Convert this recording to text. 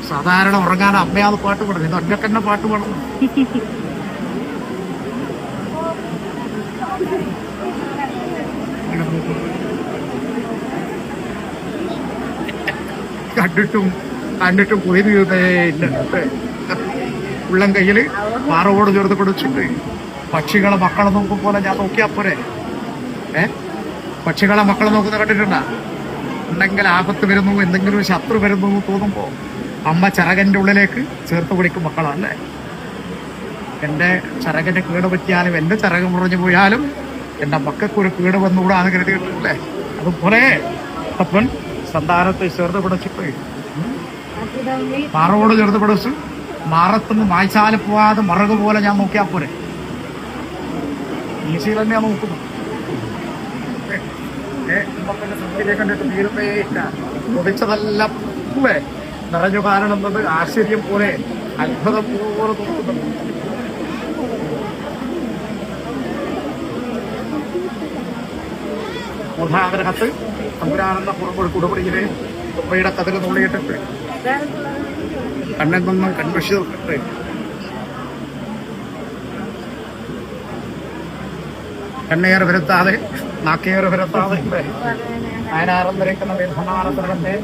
സാധാരണ ഉറങ്ങാൻ അമ്മയാണ് പാട്ട് പാടുന്നത്, ഇത് ഒറ്റക്ക് തന്നെ പാട്ട് പാടുന്നു. കണ്ടിട്ടും കൊയ്ത് ഉള്ളം കയ്യില് പാറോട് ചേർത്ത് പിടിച്ചിട്ട് പക്ഷികളെ മക്കളെ നോക്കും പോലെ ഞാൻ നോക്കിയാ പോരെ. പക്ഷികളെ മക്കളെ നോക്കുന്ന കണ്ടിട്ടുണ്ടാ? ഉണ്ടെങ്കിൽ ആപത്ത് വരുന്നു, എന്തെങ്കിലും ശത്രു വരുന്നു എന്ന് തോന്നുമ്പോ അമ്മ ചിറകന്റെ ഉള്ളിലേക്ക് ചേർത്ത് പിടിക്കും മക്കളല്ലേ. എന്റെ ചിറകന്റെ കേട് പറ്റിയാലും എന്റെ ചിറക് മുറിഞ്ഞു പോയാലും എന്റെ മക്കൾക്കൊരു കേട് വന്നുകൂടാന്ന് കരുതിയിട്ടില്ലേ? അതുപോലെ അപ്പൻ സന്താനത്തെ ചേർത്ത് പിടിച്ചിട്ട് പാറോട് ചേർത്ത് പിടിച്ചു മാറത്തുനിന്ന് വായിച്ചാല് പോവാതെ മറക് പോലെ ഞാൻ നോക്കിയാ പോരെ. ഈശയിൽ തന്നെയാ നോക്കുന്നു. കണ്ടിട്ട് തീരുന്നേ ഇല്ല. കൊതിച്ചതെല്ലാം നിറഞ്ഞു കാണുന്നത് ആശ്ചര്യം പോലെ അത്ഭുതം പോലെ തോന്നുന്നു. മൂന്നാഗ്രഹത്ത് സമ്പുരാനന്ദ പുറമൊഴി കുടപടിയിലെ തുമ്പയുടെ കതിൽ നുള്ളിയിട്ടിട്ട് കണ്ണിൽ നിന്നും കൺവശി തൊട്ടിട്ട് കണ്ണേറ് വരുത്താതെ നാക്കേറ് വരുത്താതെ അയനാറം നിരക്കുന്ന നിർഭമാനത്തെ